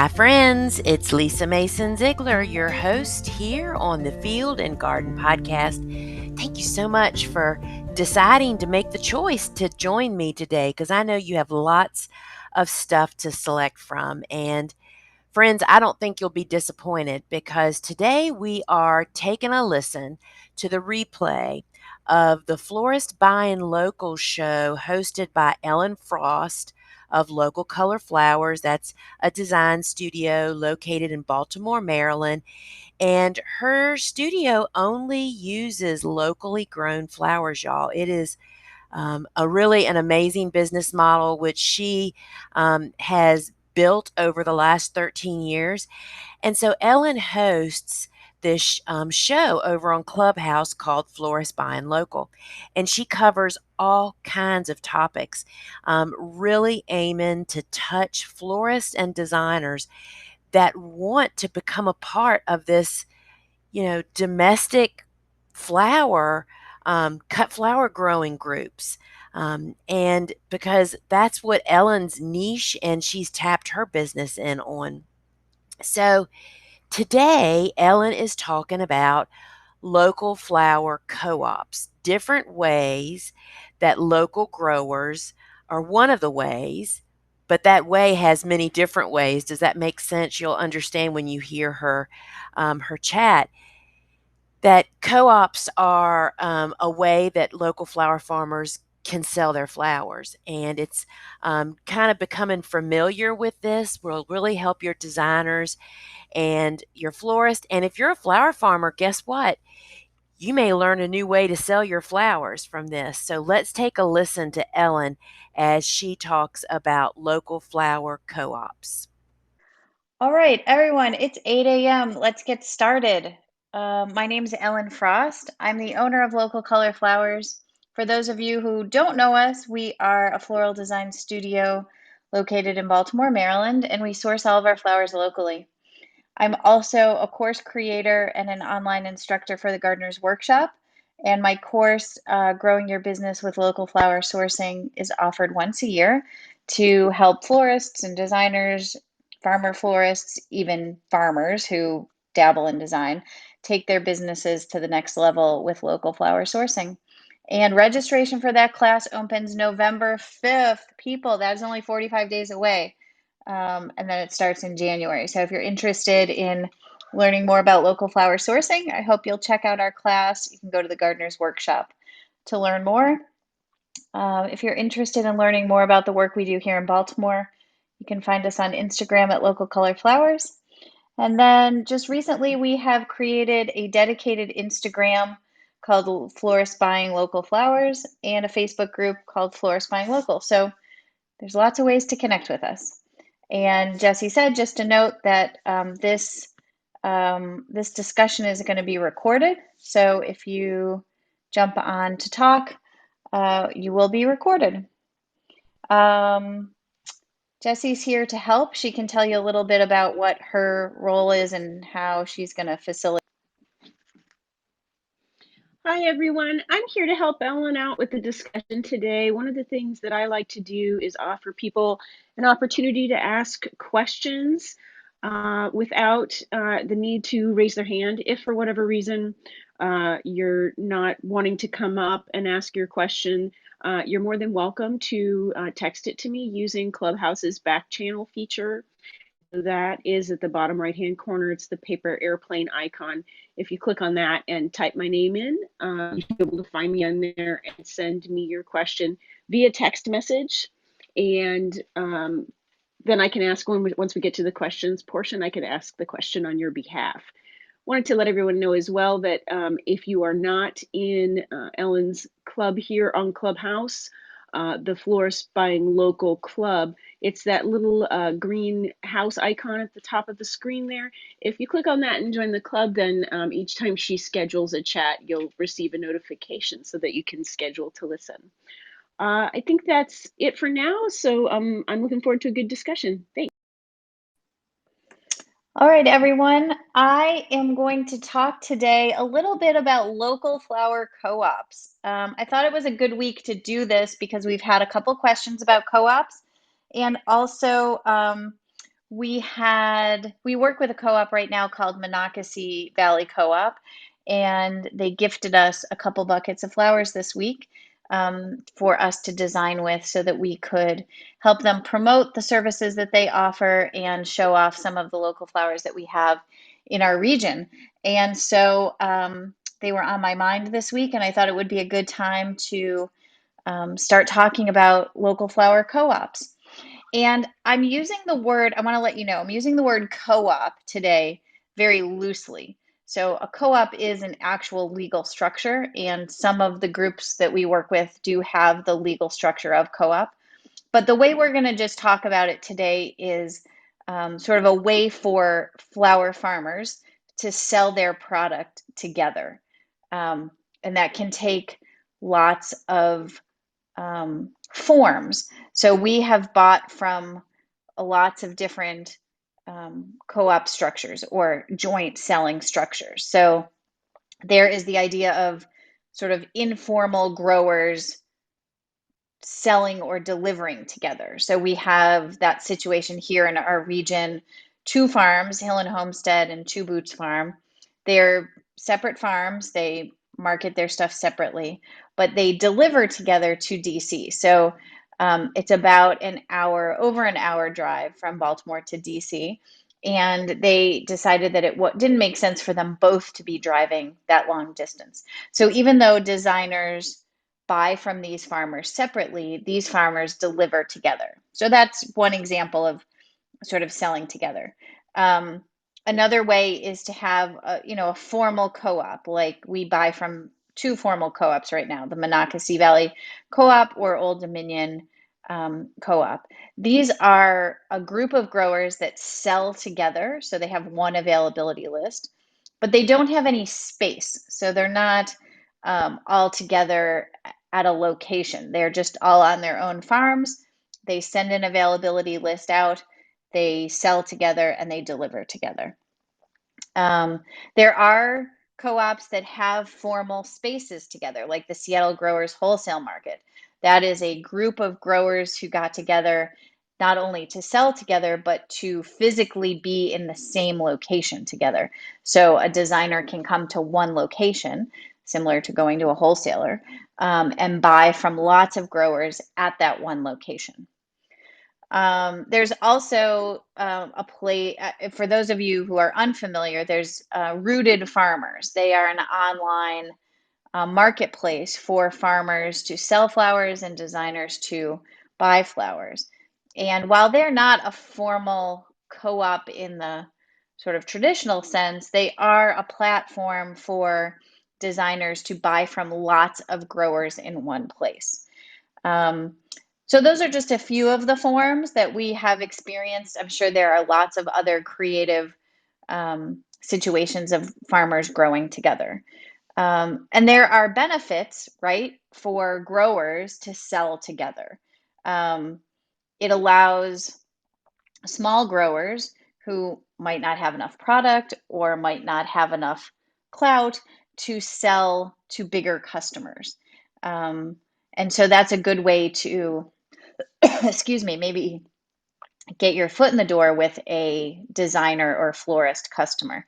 Hi, friends. It's Lisa Mason Ziegler, your host here on the Field and Garden Podcast. Thank you so much for deciding to make the choice to join me today because I know you have lots of stuff to select from. And, friends, I don't think you'll be disappointed because today we are taking a listen to the replay of the Florist Buying Local Show hosted by Ellen Frost of Local Color Flowers. That's a design studio located in Baltimore, Maryland. And her studio only uses locally grown flowers, y'all. It is a really an amazing business model, which she has built over the last 13 years. And so Ellen hosts this show over on Clubhouse called Florist Buying Local. And she covers all kinds of topics, really aiming to touch florists and designers that want to become a part of this, domestic flower, cut flower growing groups. And because that's what Ellen's niche and she's tapped her business in on. So, today, Ellen is talking about local flower co ops, different ways that local growers are one of the ways, but that way has many different ways. Does that make sense? You'll understand when you hear her chat that co ops are a way that local flower farmers can sell their flowers. And it's kind of becoming familiar with this will really help your designers and your florist. And if you're a flower farmer, guess what? You may learn a new way to sell your flowers from this. So let's take a listen to Ellen as she talks about local flower co ops. All right, everyone, it's 8 a.m. Let's get started. My name is Ellen Frost. I'm the owner of Local Color Flowers. For those of you who don't know us, we are a floral design studio located in Baltimore, Maryland, and we source all of our flowers locally. I'm also a course creator and an online instructor for the Gardener's Workshop. And my course, Growing Your Business with Local Flower Sourcing, is offered once a year to help florists and designers, farmer florists, even farmers who dabble in design, take their businesses to the next level with local flower sourcing. And registration for that class opens November 5th. People, that is only 45 days away. And then it starts in January. So if you're interested in learning more about local flower sourcing, I hope you'll check out our class. You can go to the Gardener's Workshop to learn more. If you're interested in learning more about the work we do here in Baltimore, you can find us on Instagram at Local Color Flowers. And then just recently, we have created a dedicated Instagram called Florist Buying Local Flowers and a Facebook group called Florist Buying Local. So there's lots of ways to connect with us. And Jesse said, just to note that this discussion is going to be recorded. So if you jump on to talk, you will be recorded. Jesse's here to help. She can tell you a little bit about what her role is and how she's going to facilitate. Hi, everyone. I'm here to help Ellen out with the discussion today. One of the things that I like to do is offer people an opportunity to ask questions without the need to raise their hand. If for whatever reason you're not wanting to come up and ask your question, you're more than welcome to text it to me using Clubhouse's back channel feature. That is at the bottom right hand corner. It's the paper airplane icon. If you click on that and type my name in, you'll be able to find me on there and send me your question via text message. And then I can ask once we get to the questions portion, I can ask the question on your behalf. Wanted to let everyone know as well that if you are not in Ellen's club here on Clubhouse, the Florist Buying Local Club, it's that little green house icon at the top of the screen there. If you click on that and join the club, then each time she schedules a chat, you'll receive a notification so that you can schedule to listen. I think that's it for now, so I'm looking forward to a good discussion. Thanks. All right, everyone. I am going to talk today a little bit about local flower co-ops. I thought it was a good week to do this because we've had a couple questions about co-ops, and also we work with a co-op right now called Monocacy Valley Co-op, and they gifted us a couple buckets of flowers this week for us to design with so that we could help them promote the services that they offer and show off some of the local flowers that we have in our region. And so they were on my mind this week, and I thought it would be a good time to start talking about local flower co-ops. And I want to let you know, I'm using the word co-op today very loosely. So a co-op is an actual legal structure, and some of the groups that we work with do have the legal structure of co-op. But the way we're going to just talk about it today is sort of a way for flower farmers to sell their product together. And that can take lots of forms. So we have bought from lots of different co-op structures or joint selling structures. So there is the idea of sort of informal growers selling or delivering together. So we have that situation here in our region, two farms, Hill and Homestead and Two Boots Farm. They're separate farms. They market their stuff separately, but they deliver together to DC. So it's about over an hour drive from Baltimore to DC. And they decided that it didn't make sense for them both to be driving that long distance. So even though designers buy from these farmers separately, these farmers deliver together. So that's one example of sort of selling together. Another way is to have a formal co-op, like we buy from two formal co-ops right now, the Monocacy Valley Co-op or Old Dominion Co-op. These are a group of growers that sell together, so they have one availability list, but they don't have any space, so they're not all together at a location. They're just all on their own farms. They send an availability list out, they sell together, and they deliver together. There are co-ops that have formal spaces together, like the Seattle Growers Wholesale Market. That is a group of growers who got together not only to sell together, but to physically be in the same location together. So a designer can come to one location, similar to going to a wholesaler, and buy from lots of growers at that one location. There's also a play, for those of you who are unfamiliar, there's Rooted Farmers. They are an online marketplace for farmers to sell flowers and designers to buy flowers. And while they're not a formal co-op in the sort of traditional sense, they are a platform for designers to buy from lots of growers in one place. So those are just a few of the forms that we have experienced. I'm sure there are lots of other creative situations of farmers growing together. And there are benefits, right, for growers to sell together. It allows small growers who might not have enough product or might not have enough clout to sell to bigger customers. And so that's a good way to, excuse me, maybe get your foot in the door with a designer or florist customer.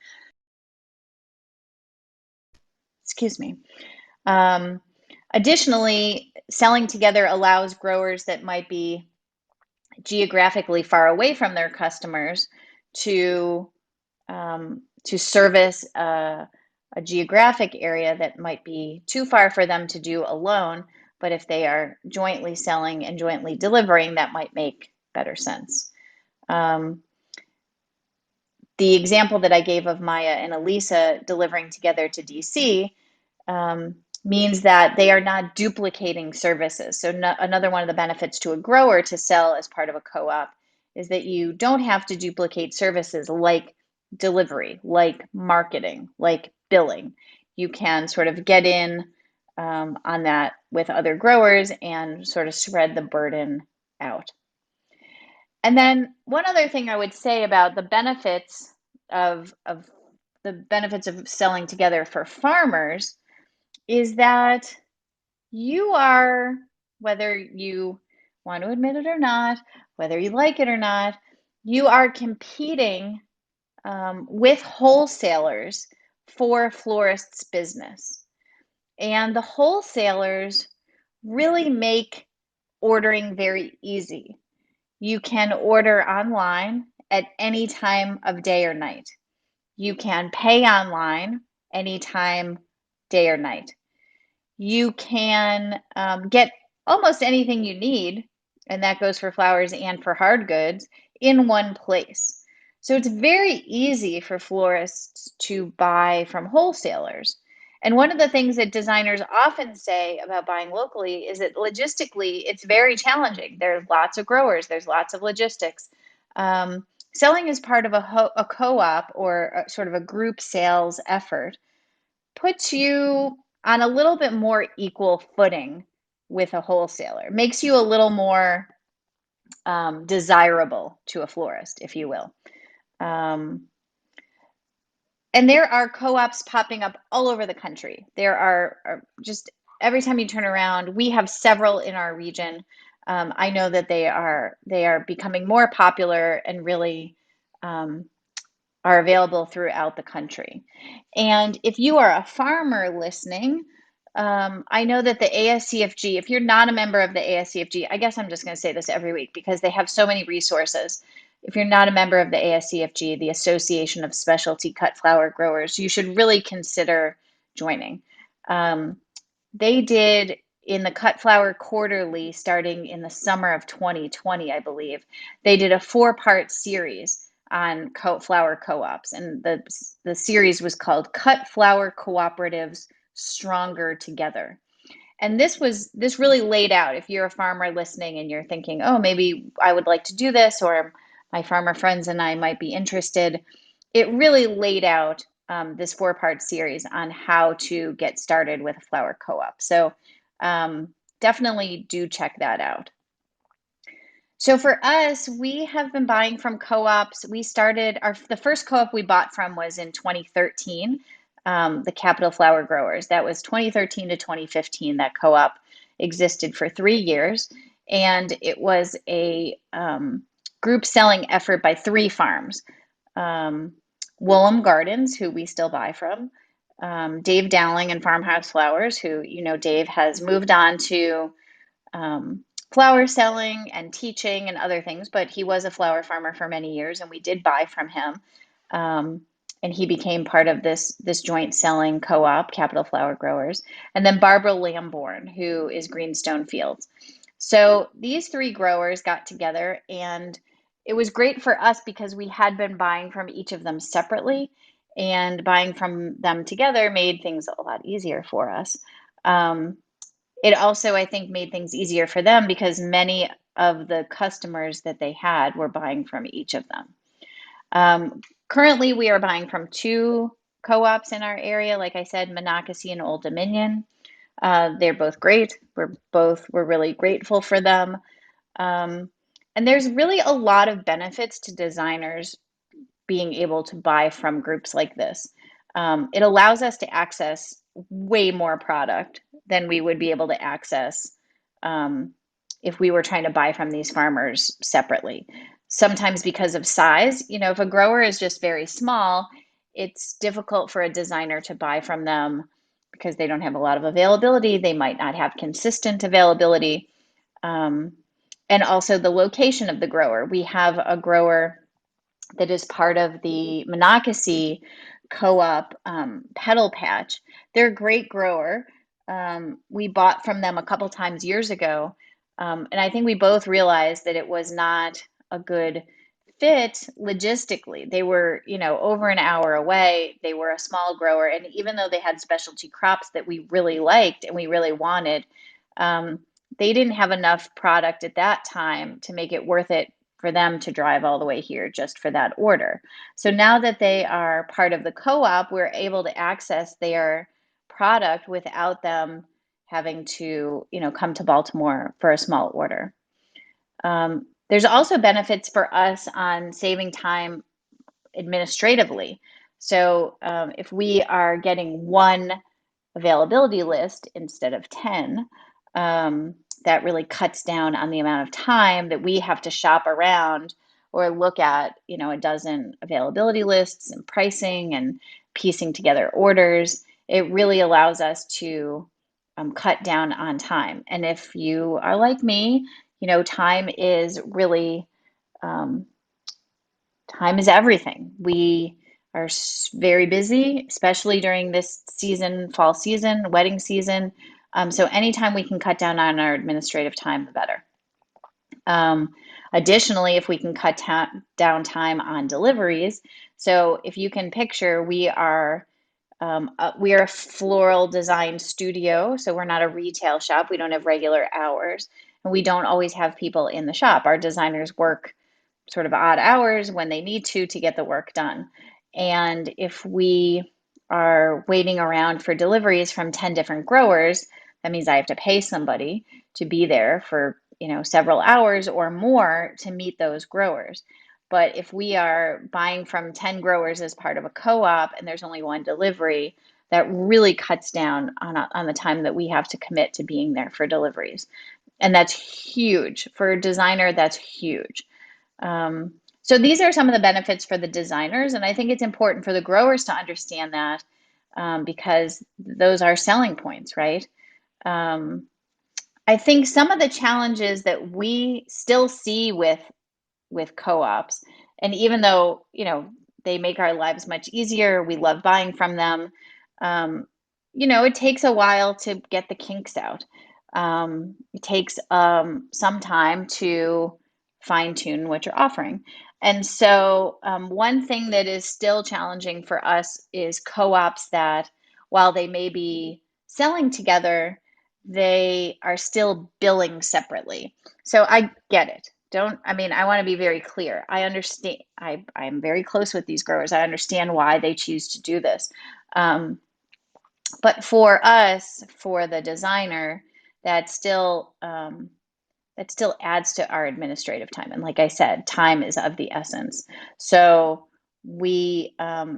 Excuse me. Additionally, selling together allows growers that might be geographically far away from their customers to service a geographic area that might be too far for them to do alone. But if they are jointly selling and jointly delivering, that might make better sense. The example that I gave of Maya and Elisa delivering together to DC means that they are not duplicating services. So another one of the benefits to a grower to sell as part of a co-op is that you don't have to duplicate services like delivery, like marketing, like billing. You can sort of get in on that with other growers and sort of spread the burden out. And then one other thing I would say about the benefits of selling together for farmers is that you are, whether you want to admit it or not, whether you like it or not, you are competing with wholesalers for florists' business. And the wholesalers really make ordering very easy. You can order online at any time of day or night. You can pay online anytime, day or night. You can get almost anything you need, and that goes for flowers and for hard goods, in one place. So it's very easy for florists to buy from wholesalers. And one of the things that designers often say about buying locally is that logistically, it's very challenging. There's lots of growers, there's lots of logistics. Selling as part of a co-op or sort of a group sales effort puts you on a little bit more equal footing with a wholesaler, makes you a little more desirable to a florist, if you will. And there are co-ops popping up all over the country. There are just every time you turn around, we have several in our region. I know that they are becoming more popular and really are available throughout the country. And if you are a farmer listening, I know that the ASCFG, if you're not a member of the ASCFG, I guess I'm just going to say this every week because they have so many resources. If you're not a member of the ASCFG, the Association of Specialty Cut Flower Growers, you should really consider joining. They did in the Cut Flower Quarterly, starting in the summer of 2020, I believe, they did a 4-part series on flower co-ops, and the series was called Cut Flower Cooperatives Stronger Together. And this really laid out, if you're a farmer listening and you're thinking, oh, maybe I would like to do this, or my farmer friends and I might be interested, it really laid out this 4-part series on how to get started with a flower co-op. So definitely do check that out. So for us, we have been buying from co-ops. We started the first co-op we bought from was in 2013, the Capital Flower Growers. That was 2013 to 2015. That co-op existed for 3 years, and it was a group selling effort by 3 farms. Woolham Gardens, who we still buy from, Dave Dowling and Farmhouse Flowers, who, Dave has moved on to flower selling and teaching and other things, but he was a flower farmer for many years, and we did buy from him. And he became part of this joint selling co-op, Capital Flower Growers. And then Barbara Lamborn, who is Greenstone Fields. So these 3 growers got together, and it was great for us because we had been buying from each of them separately, and buying from them together made things a lot easier for us. It also, I think, made things easier for them because many of the customers that they had were buying from each of them. Currently, we are buying from 2 co-ops in our area, like I said, Monocacy and Old Dominion. They're both great. We're really grateful for them. And there's really a lot of benefits to designers being able to buy from groups like this. It allows us to access way more product than we would be able to access if we were trying to buy from these farmers separately. Sometimes because of size, if a grower is just very small, it's difficult for a designer to buy from them because they don't have a lot of availability. They might not have consistent availability. And also the location of the grower. We have a grower that is part of the Monocacy co-op Petal Patch. They're a great grower. We bought from them a couple times years ago, and I think we both realized that it was not a good fit logistically. They were, over an hour away. They were a small grower, and even though they had specialty crops that we really liked and we really wanted, they didn't have enough product at that time to make it worth it for them to drive all the way here just for that order. So now that they are part of the co-op, we're able to access their product without them having to, come to Baltimore for a small order. There's also benefits for us on saving time administratively. So if we are getting one availability list instead of 10, that really cuts down on the amount of time that we have to shop around or look at, a dozen availability lists and pricing and piecing together orders. It really allows us to cut down on time. And if you are like me, time is really time is everything. We are very busy, especially during this season, fall season, wedding season. So anytime we can cut down on our administrative time, the better. Additionally, if we can cut down time on deliveries, so if you can picture, we are a floral design studio, so we're not a retail shop. We don't have regular hours, and we don't always have people in the shop. Our designers work sort of odd hours when they need to get the work done. And if we are waiting around for deliveries from 10 different growers, that means I have to pay somebody to be there for, several hours or more to meet those growers. But if we are buying from 10 growers as part of a co-op and there's only one delivery, that really cuts down on the time that we have to commit to being there for deliveries. And that's huge. For a designer, that's huge. So these are some of the benefits for the designers, and I think it's important for the growers to understand that because those are selling points, right? I think some of the challenges that we still see with co-ops, and even though they make our lives much easier, we love buying from them. It takes a while to get the kinks out. It takes some time to fine tune what you're offering. And so, one thing that is still challenging for us is co-ops that, while they may be selling together, they are still billing separately. So I get it. I want to be very clear. I understand. I'm very close with these growers. I understand why they choose to do this. But for us, for the designer, that still adds to our administrative time. And like I said, time is of the essence. So we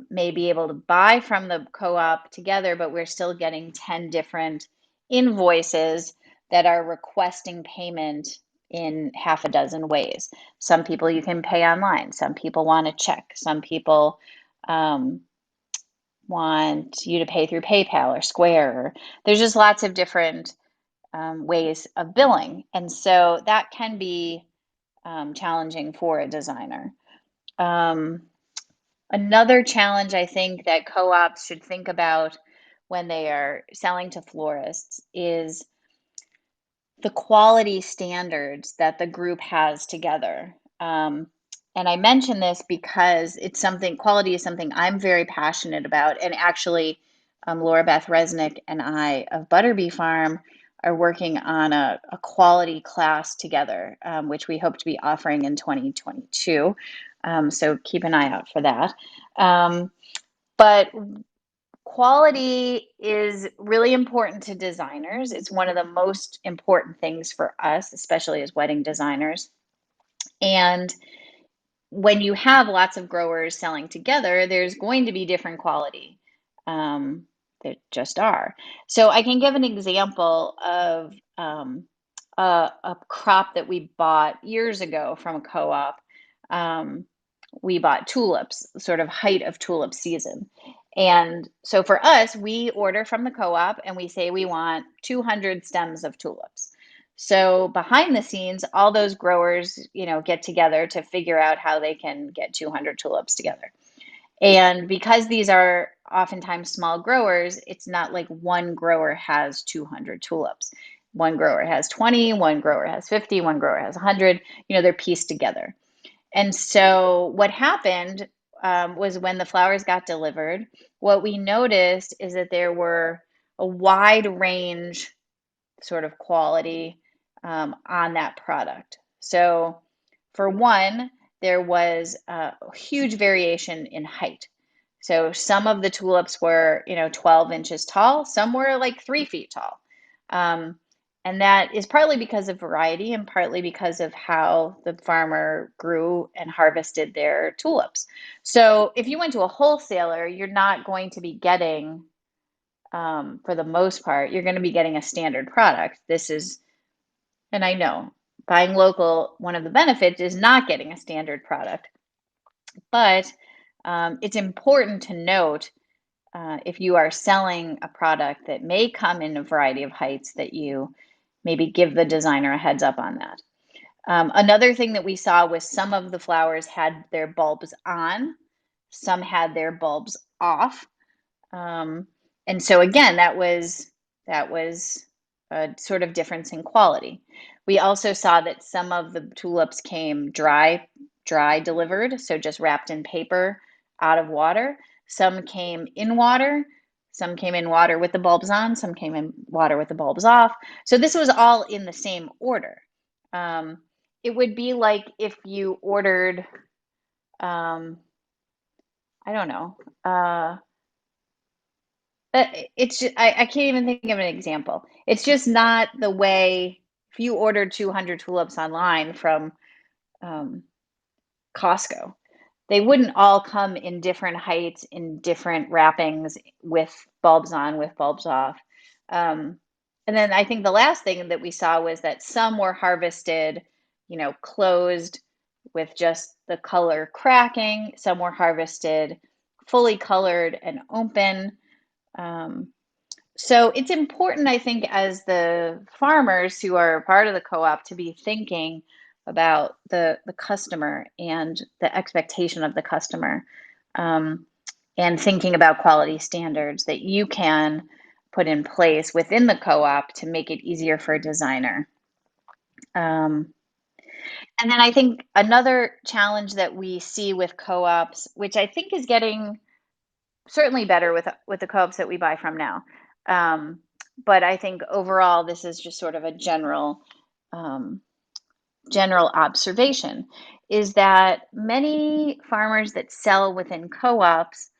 may be able to buy from the co-op together, but we're still getting 10 different invoices that are requesting payment in half a dozen ways. Some people you can pay online. Some people want a check. Some people want you to pay through PayPal or Square. There's just lots of different ways of billing. And so that can be challenging for a designer. Another challenge I think that co-ops should think about when they are selling to florists is the quality standards that the group has together. And I mention this because quality is something I'm very passionate about. And actually, Laura Beth Resnick and I of Butterbee Farm are working on a quality class together, which we hope to be offering in 2022. So keep an eye out for that. But quality is really important to designers. It's one of the most important things for us, especially as wedding designers. And when you have lots of growers selling together, there's going to be different quality. There just are. So I can give an example of a crop that we bought years ago from a co-op. We bought tulips, sort of height of tulip season. And so for us, we order from the co-op and we say we want 200 stems of tulips. So behind the scenes, all those growers, get together to figure out how they can get 200 tulips together. And because these are oftentimes small growers, it's not like one grower has 200 tulips. One grower has 20, one grower has 50, one grower has 100. They're pieced together. And so what happened was when the flowers got delivered, what we noticed is that there were a wide range sort of quality on that product. So for one, there was a huge variation in height. So some of the tulips were, 12 inches tall. Some were like 3 feet tall. And that is partly because of variety and partly because of how the farmer grew and harvested their tulips. So if you went to a wholesaler, you're not going to be getting, for the most part, you're going to be getting a standard product. And I know buying local, one of the benefits is not getting a standard product. But it's important to note if you are selling a product that may come in a variety of heights, that you maybe give the designer a heads up on that. Another thing that we saw was some of the flowers had their bulbs on, some had their bulbs off. And so again, that was a sort of difference in quality. We also saw that some of the tulips came dry delivered, so just wrapped in paper out of water. Some came in water, some came in water with the bulbs on, some came in water with the bulbs off. So this was all in the same order. It would be like if you ordered, I don't know, it's just, I can't even think of an example. It's just not the way. If you ordered 200 tulips online from Costco, they wouldn't all come in different heights, in different wrappings, with bulbs on, with bulbs off. And then I think the last thing that we saw was that some were harvested, closed with just the color cracking. Some were harvested fully colored and open. So it's important, I think, as the farmers who are part of the co-op to be thinking about the customer and the expectation of the customer, and thinking about quality standards that you can put in place within the co-op to make it easier for a designer. And then I think another challenge that we see with co-ops, which I think is getting certainly better with the co-ops that we buy from now. But I think overall, this is just sort of a general observation, is that many farmers that sell within co-ops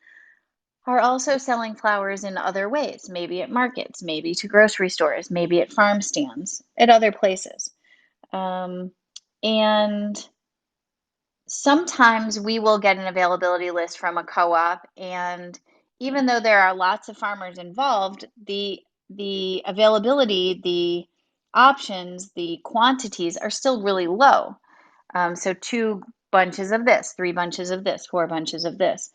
are also selling flowers in other ways, maybe at markets, maybe to grocery stores, maybe at farm stands, at other places. And sometimes we will get an availability list from a co-op, and even though there are lots of farmers involved, the availability, the options, the quantities are still really low. So 2 bunches of this, 3 bunches of this, 4 bunches of this.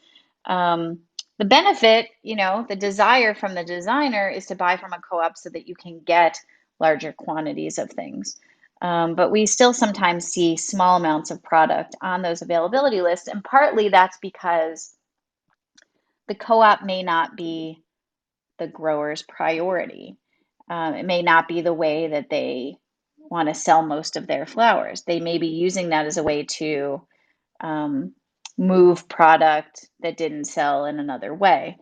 The benefit, the desire from the designer is to buy from a co-op so that you can get larger quantities of things. But we still sometimes see small amounts of product on those availability lists, and partly that's because the co-op may not be the grower's priority. It may not be the way that they want to sell most of their flowers. They may be using that as a way to move product that didn't sell in another way.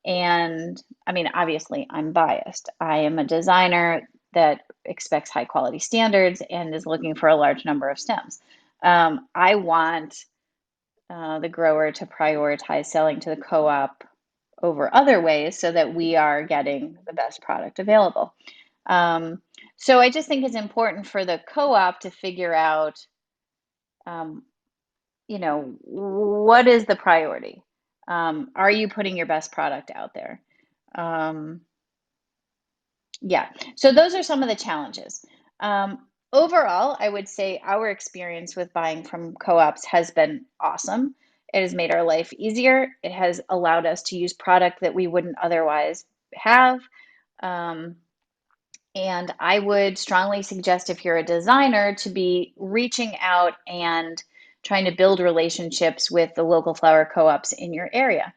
And I mean, obviously, I'm biased. I am a designer that expects high quality standards and is looking for a large number of stems. I want the grower to prioritize selling to the co-op over other ways so that we are getting the best product available. So I just think it's important for the co-op to figure out, what is the priority? Are you putting your best product out there? Yeah, so those are some of the challenges. Overall, I would say our experience with buying from co-ops has been awesome. It has made our life easier. It has allowed us to use product that we wouldn't otherwise have. And I would strongly suggest, if you're a designer, to be reaching out and trying to build relationships with the local flower co-ops in your area.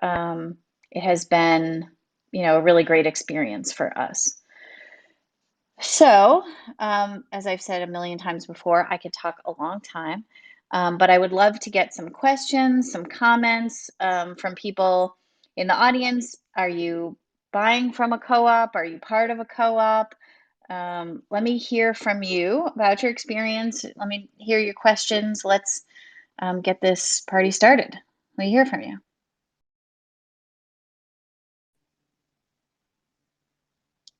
It has been, a really great experience for us. So, as I've said a million times before, I could talk a long time, but I would love to get some questions, some comments from people in the audience. Are you buying from a co-op? Are you part of a co-op? Let me hear from you about your experience. Let me hear your questions. Let's get this party started. Let me hear from you.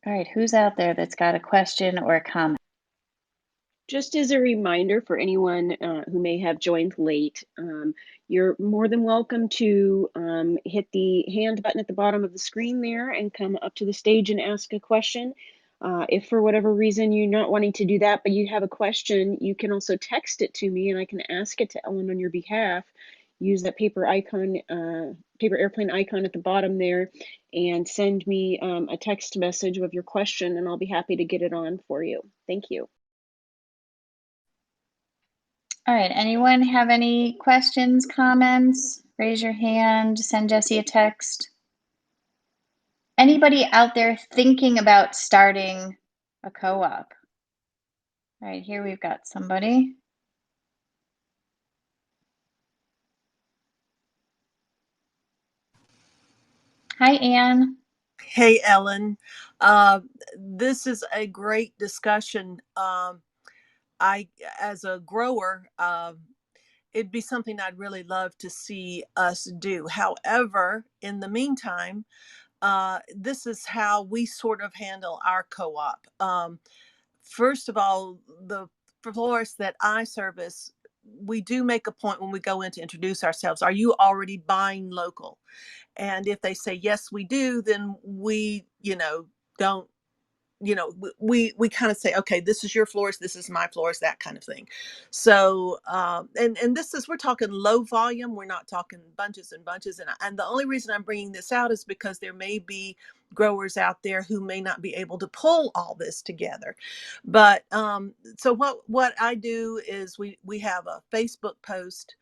All right, who's out there that's got a question or a comment? Just as a reminder for anyone who may have joined late, you're more than welcome to hit the hand button at the bottom of the screen there and come up to the stage and ask a question. If for whatever reason you're not wanting to do that, but you have a question, you can also text it to me and I can ask it to Ellen on your behalf. Use that paper icon, paper airplane icon at the bottom there, and send me a text message with your question, and I'll be happy to get it on for you. Thank you. All right, anyone have any questions, comments? Raise your hand, send Jesse a text. Anybody out there thinking about starting a co-op? All right, here we've got somebody. Hi, Anne. Hey, Ellen. This is a great discussion. As a grower, it'd be something I'd really love to see us do. However, in the meantime, this is how we sort of handle our co-op. First of all, the florists that I service, we do make a point when we go in to introduce ourselves. Are you already buying local? And if they say, yes, we do, then we, don't, we kind of say, okay, this is your florist, this is my florist, that kind of thing. So, and this is, we're talking low volume. We're not talking bunches and bunches. And the only reason I'm bringing this out is because there may be growers out there who may not be able to pull all this together. But, so what I do is we have a Facebook post,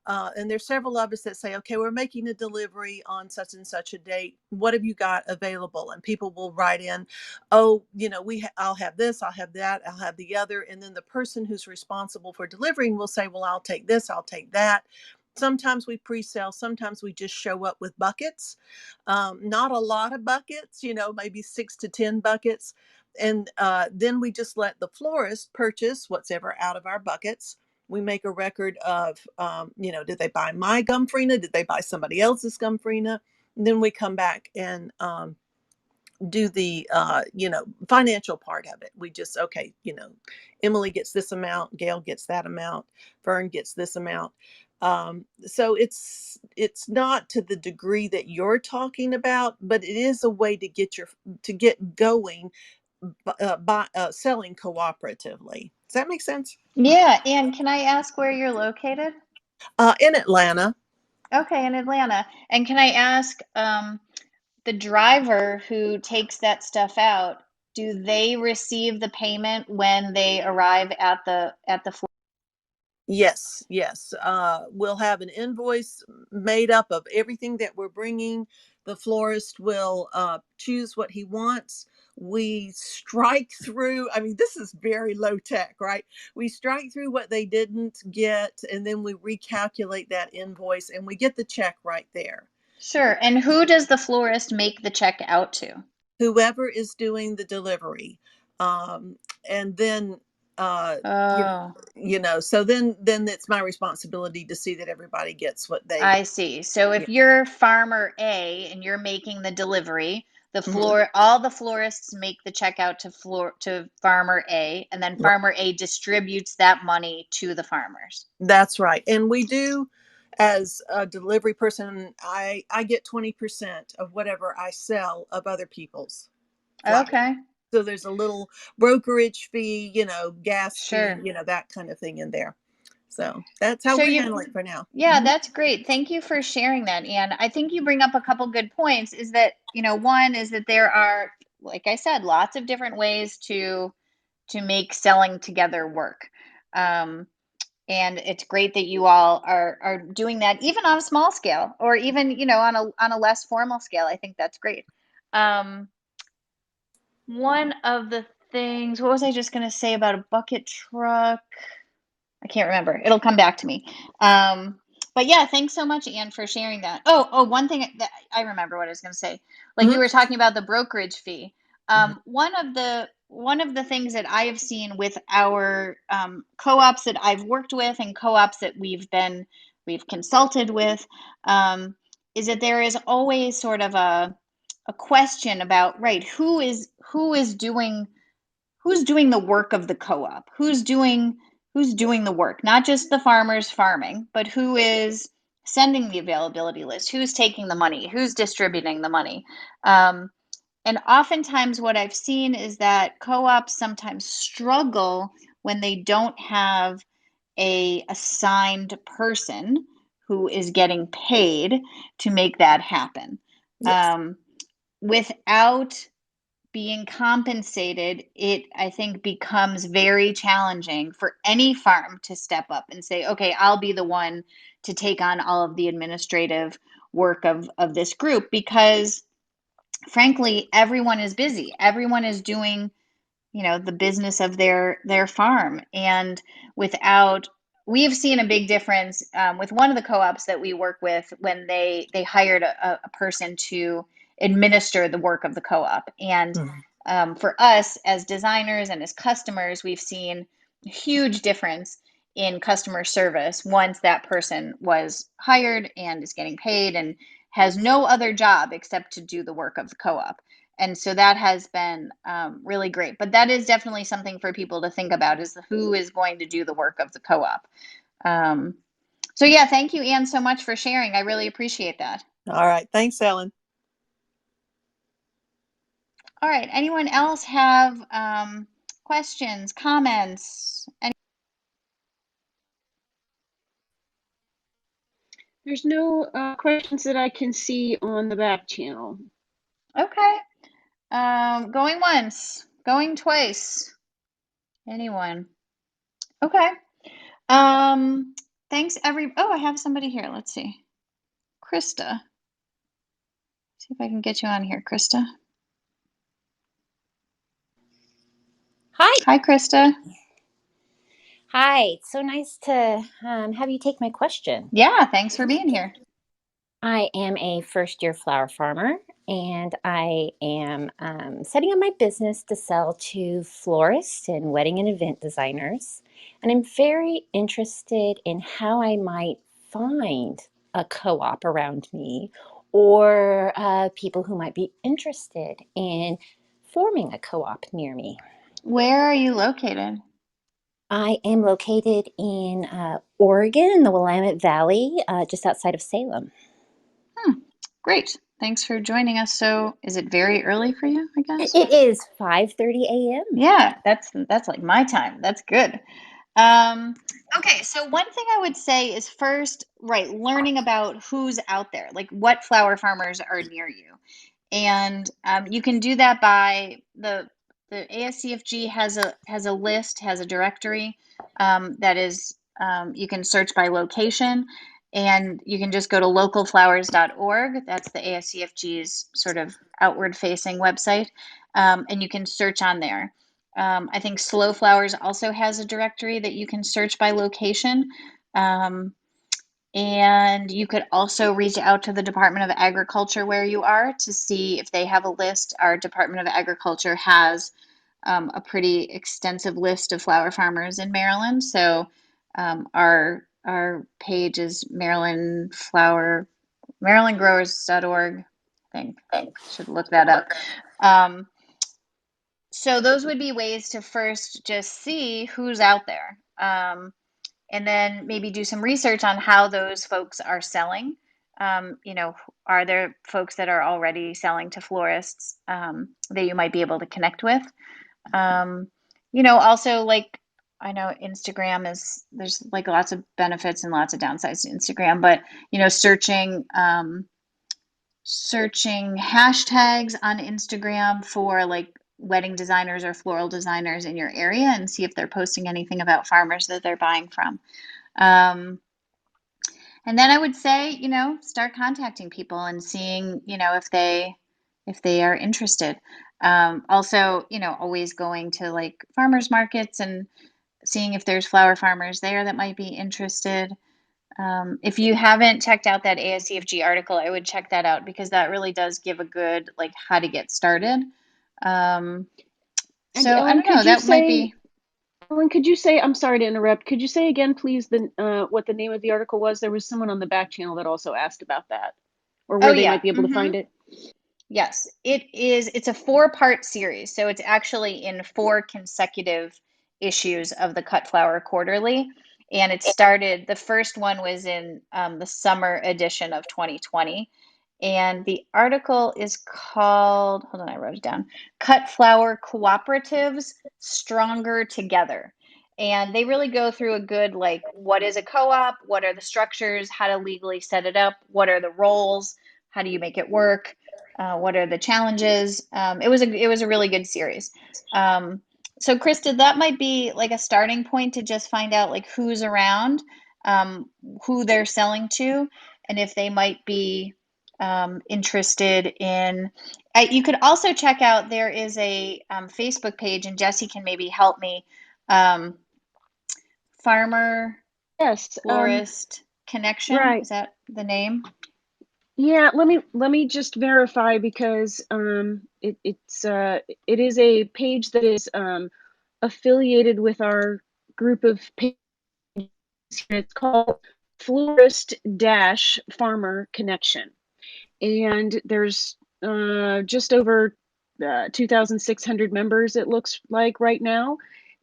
and there's several of us that say, okay, we're making a delivery on such and such a date. What have you got available? And people will write in, oh, I'll have this, I'll have that, I'll have the other. And then the person who's responsible for delivering will say, well, I'll take this, I'll take that. Sometimes we pre-sell, sometimes we just show up with buckets. Not a lot of buckets, maybe 6 to 10 buckets. And then we just let the florist purchase whatever out of our buckets. We make a record of, did they buy my gumfrena? Did they buy somebody else's gumfrena? And then we come back and do the, financial part of it. We just, okay, Emily gets this amount, Gail gets that amount, Fern gets this amount. So it's not to the degree that you're talking about, but it is a way to get going by selling cooperatively. Does that make sense? Yeah, Anne, can I ask where you're located? In Atlanta. Okay, in Atlanta. And can I ask, the driver who takes that stuff out, do they receive the payment when they arrive at the floor? Yes. We'll have an invoice made up of everything that we're bringing. The florist will choose what he wants. We strike through, I mean, this is very low tech, right? We strike through what they didn't get, and then we recalculate that invoice and we get the check right there. Sure. And who does the florist make the check out to? Whoever is doing the delivery. And then Oh, so then it's my responsibility to see that everybody gets what they. I see. So if Yeah. you're farmer A and you're making the delivery, Mhm. all the florists make the check out to farmer A, and then farmer A distributes that money to the farmers. That's right. And we do, as a delivery person, I get 20% of whatever I sell of other people's flowers. Okay, So there's a little brokerage fee, gas fee, sure. that kind of thing in there. So that's how So we're you, handling it for now. yeah, that's great. Thank you for sharing that, Anne. I think you bring up a couple good points. Is that, one is that there are, like I said, lots of different ways to make selling together work. And it's great that you all are doing that, even on a small scale, or even, on a less formal scale. I think that's great. One of the things, what was I just going to say about a bucket truck? I can't remember. It'll come back to me. But yeah, thanks so much, Anne, for sharing that. One thing that I remember what I was going to say. Like we Mhm. were talking about the brokerage fee. Mhm. One of the things that I have seen with our co-ops that I've worked with and co-ops that we've consulted with, is that there is always sort of a question about, right, who's doing the work of the co-op, who's doing the work, not just the farmers farming, but who is sending the availability list, who's taking the money, who's distributing the money. And oftentimes what I've seen is that co-ops sometimes struggle when they don't have a assigned person who is getting paid to make that happen. Yes. Without being compensated, it, I think, becomes very challenging for any farm to step up and say, okay, I'll be the one to take on all of the administrative work of this group, because frankly, everyone is busy. Everyone is doing, the business of their farm. And without, we have seen a big difference with one of the co-ops that we work with when they hired a person to administer the work of the co-op. And for us as designers and as customers, we've seen a huge difference in customer service once that person was hired and is getting paid and has no other job except to do the work of the co-op. And so that has been really great. But that is definitely something for people to think about, is who is going to do the work of the co-op. So yeah, thank you, Anne, so much for sharing. I really appreciate that. All right. Thanks, Ellen. All right. Anyone else have questions, comments? There's no questions that I can see on the back channel. Okay. Going once, going twice. Anyone? Okay. Thanks oh, I have somebody here. Let's see. Krista. See if I can get you on here, Krista. Hi. Hi, Krista. Hi. It's so nice to have you take my question. Yeah, thanks for being here. I am a first-year flower farmer, and I am setting up my business to sell to florists and wedding and event designers. And I'm very interested in how I might find a co-op around me, or people who might be interested in forming a co-op near me. Where are you located? I am located in Oregon, in the Willamette Valley, just outside of Salem. Great. Thanks for joining us. So is it very early for you, I guess? It is 5:30 a.m. Yeah, that's like my time. That's good. Okay, so one thing I would say is first, right, learning about who's out there, like what flower farmers are near you. And you can do that by the ASCFG has a list, has a directory that is you can search by location, and you can just go to localflowers.org. That's the ASCFG's sort of outward facing website, and you can search on there. I think Slow Flowers also has a directory that you can search by location. And you could also reach out to the Department of Agriculture where you are to see if they have a list. Our Department of Agriculture has a pretty extensive list of flower farmers in Maryland. So our page is marylandgrowers.org. I should look that up. So those would be ways to first just see who's out there. And then maybe do some research on how those folks are selling. Are there folks that are already selling to florists that you might be able to connect with? Also, like, I know Instagram there's like lots of benefits and lots of downsides to Instagram, but searching hashtags on Instagram for like wedding designers or floral designers in your area and see if they're posting anything about farmers that they're buying from. And then I would say, start contacting people and seeing, if they are interested. Also, always going to like farmers markets and seeing if there's flower farmers there that might be interested. If you haven't checked out that ASCFG article, I would check that out because that really does give a good, like, how to get started. So Ellen, I don't know, that might be. Ellen, could you say, I'm sorry to interrupt, could you say again, please, what the name of the article was? There was someone on the back channel that also asked about that, or where they might be able to find it. Yes, it is. It's a 4-part series. So it's actually in 4 consecutive issues of the Cut Flower Quarterly. And it started, the first one was in the summer edition of 2020. And the article is called, hold on, I wrote it down, Cut Flower Cooperatives Stronger Together. And they really go through a good, like, what is a co-op? What are the structures? How to legally set it up? What are the roles? How do you make it work? What are the challenges? It was a really good series. So Krista, that might be like a starting point to just find out like who's around, who they're selling to, and if they might be interested in. You could also check out, there is a Facebook page, and Jesse can maybe help me. Farmer Yes. Florist Connection, Right. is that the name? Yeah, let me just verify, because it is a page that is affiliated with our group of pages. It's called Florist Farmer Connection, and there's just over 2,600 members, it looks like, right now,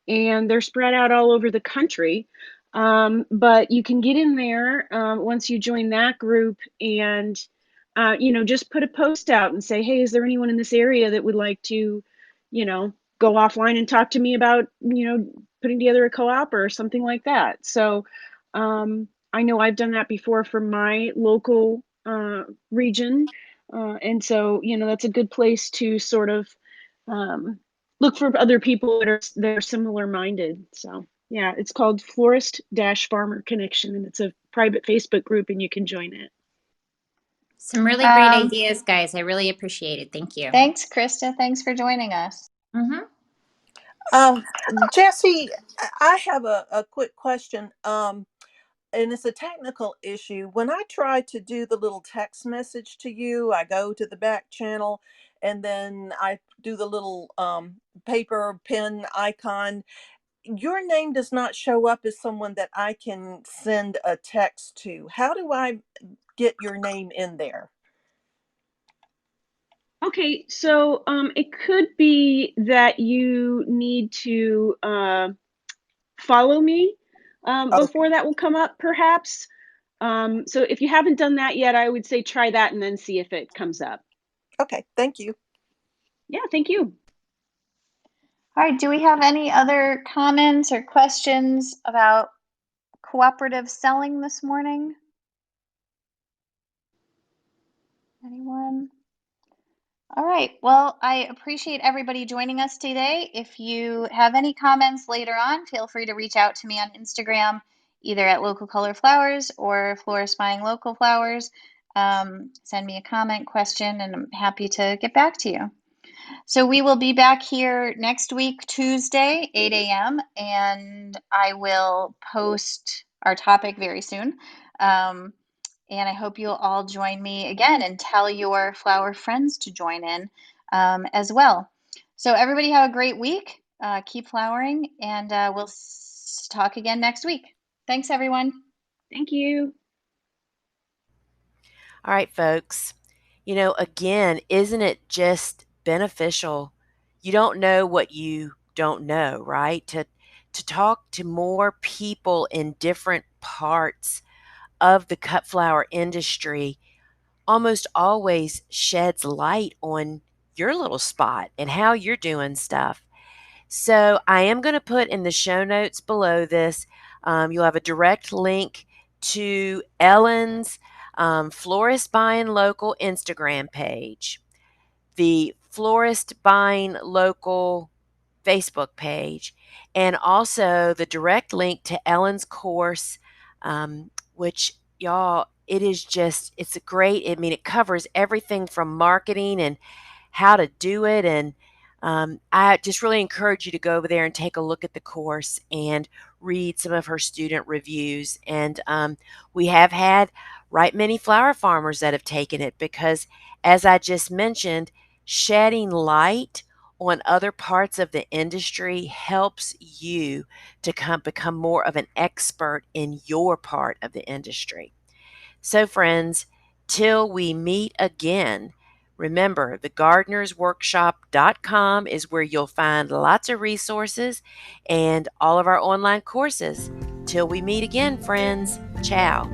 and they're spread out all over the country. But you can get in there once you join that group, and just put a post out and say, hey, is there anyone in this area that would like to, go offline and talk to me about, putting together a co-op or something like that. So I know I've done that before for my local region. And so, that's a good place to sort of look for other people that are similar minded. So yeah, it's called Florist Farmer Connection, and it's a private Facebook group, and you can join it. Some really great ideas, guys. I really appreciate it. Thank you. Thanks, Krista. Thanks for joining us. Jesse, I have a quick question. And it's a technical issue. When I try to do the little text message to you, I go to the back channel and then I do the little paper pen icon. Your name does not show up as someone that I can send a text to. How do I get your name in there? Okay, so it could be that you need to follow me before that will come up, perhaps. So if you haven't done that yet, I would say try that and then see if it comes up. Okay, thank you. Yeah, thank you. All right, do we have any other comments or questions about cooperative selling this morning? Anyone? All right, well, I appreciate everybody joining us today. If you have any comments later on, feel free to reach out to me on Instagram, either at Local Color Flowers or Florist Buying Local Flowers. Send me a comment, question, and I'm happy to get back to you. So we will be back here next week, Tuesday, 8 a.m., and I will post our topic very soon. And I hope you'll all join me again and tell your flower friends to join in as well. So everybody have a great week. Keep flowering, and we'll talk again next week. Thanks, everyone. Thank you. All right, folks. Again, isn't it just beneficial? You don't know what you don't know, right? To talk to more people in different parts of the cut flower industry almost always sheds light on your little spot and how you're doing stuff. So I am going to put in the show notes below this, you'll have a direct link to Ellen's Florist Buying Local Instagram page, the Florist Buying Local Facebook page, and also the direct link to Ellen's course, which y'all, it's a great, it covers everything from marketing and how to do it. And I just really encourage you to go over there and take a look at the course and read some of her student reviews. And we have had right many flower farmers that have taken it because, as I just mentioned, shedding light on other parts of the industry helps you to become more of an expert in your part of the industry. So, friends, till we meet again, remember, thegardenersworkshop.com is where you'll find lots of resources and all of our online courses. Till we meet again, friends. Ciao.